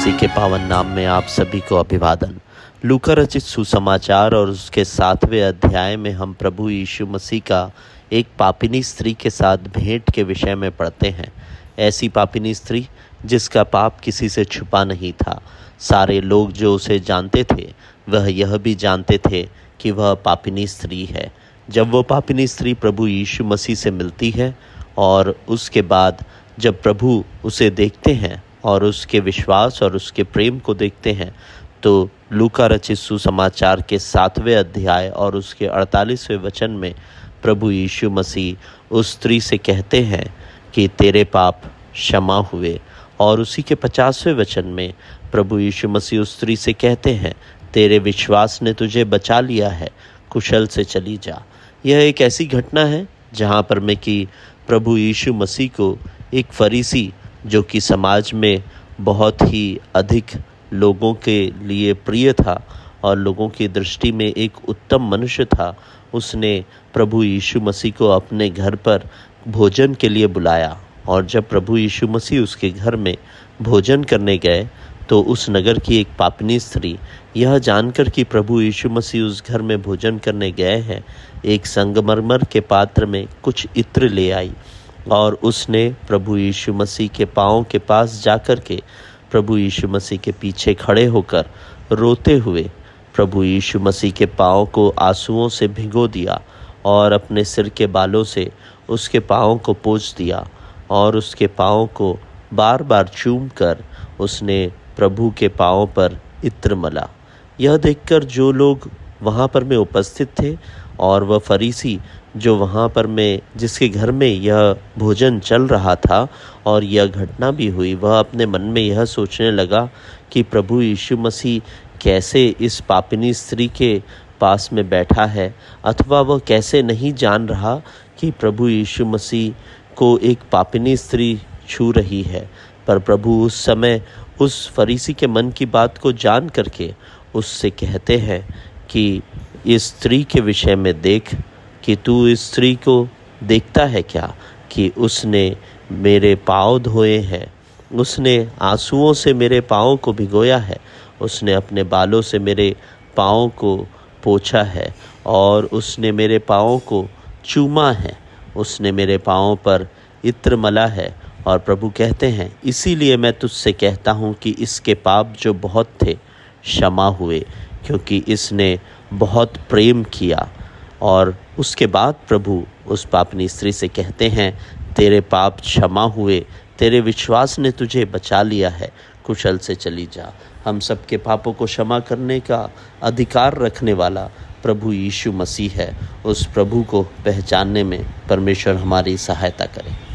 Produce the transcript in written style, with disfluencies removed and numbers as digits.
मसीह के पावन नाम में आप सभी को अभिवादन। लूका रचित सुसमाचार और उसके 7वें अध्याय में हम प्रभु यीशु मसीह का एक पापिनी स्त्री के साथ भेंट के विषय में पढ़ते हैं। ऐसी पापिनी स्त्री जिसका पाप किसी से छुपा नहीं था। सारे लोग जो उसे जानते थे वह यह भी जानते थे कि वह पापिनी स्त्री है। जब वो पापिनी स्त्री प्रभु यीशु मसीह से मिलती है और उसके बाद जब प्रभु उसे देखते हैं और उसके विश्वास और उसके प्रेम को देखते हैं, तो लूका रचित सुसमाचार के 7वें अध्याय और उसके 48वें वचन में प्रभु यीशु मसीह उस स्त्री से कहते हैं कि तेरे पाप क्षमा हुए। और उसी के 50वें वचन में प्रभु यीशु मसीह उस स्त्री से कहते हैं, तेरे विश्वास ने तुझे बचा लिया है, कुशल से चली जा। यह एक ऐसी घटना है जहाँ पर मैं कि प्रभु यीशु मसीह को एक फरीसी, जो कि समाज में बहुत ही अधिक लोगों के लिए प्रिय था और लोगों की दृष्टि में एक उत्तम मनुष्य था, उसने प्रभु यीशु मसीह को अपने घर पर भोजन के लिए बुलाया। और जब प्रभु यीशु मसीह उसके घर में भोजन करने गए तो उस नगर की एक पापिनी स्त्री यह जानकर कि प्रभु यीशु मसीह उस घर में भोजन करने गए हैं, एक संगमरमर के पात्र में कुछ इत्र ले आई और उसने प्रभु यीशु मसीह के पाँव के पास जाकर के प्रभु यीशु मसीह के पीछे खड़े होकर रोते हुए प्रभु यीशु मसीह के पाँव को आंसुओं से भिगो दिया और अपने सिर के बालों से उसके पाँव को पोंछ दिया और उसके पाँव को बार बार चूम कर उसने प्रभु के पाँव पर इत्र मला। यह देखकर जो लोग वहाँ पर में उपस्थित थे और वह फरीसी जो वहाँ पर में जिसके घर में यह भोजन चल रहा था और यह घटना भी हुई, वह अपने मन में यह सोचने लगा कि प्रभु यीशु मसीह कैसे इस पापिनी स्त्री के पास में बैठा है, अथवा वह कैसे नहीं जान रहा कि प्रभु यीशु मसीह को एक पापिनी स्त्री छू रही है। पर प्रभु उस समय उस फरीसी के मन की बात को जान करके उससे कहते हैं कि इस स्त्री के विषय में देख कि तू इस स्त्री को देखता है क्या, कि उसने मेरे पाँव धोए हैं, उसने आंसुओं से मेरे पाँव को भिगोया है, उसने अपने बालों से मेरे पाँव को पोंछा है और उसने मेरे पाँव को चूमा है, उसने मेरे पाँव पर इत्र मला है। और प्रभु कहते हैं, इसीलिए मैं तुझसे कहता हूँ कि इसके पाप जो बहुत थे क्षमा हुए, क्योंकि इसने बहुत प्रेम किया। और उसके बाद प्रभु उस पापिनी स्त्री से कहते हैं, तेरे पाप क्षमा हुए, तेरे विश्वास ने तुझे बचा लिया है, कुशल से चली जा। हम सबके पापों को क्षमा करने का अधिकार रखने वाला प्रभु यीशु मसीह है। उस प्रभु को पहचानने में परमेश्वर हमारी सहायता करे।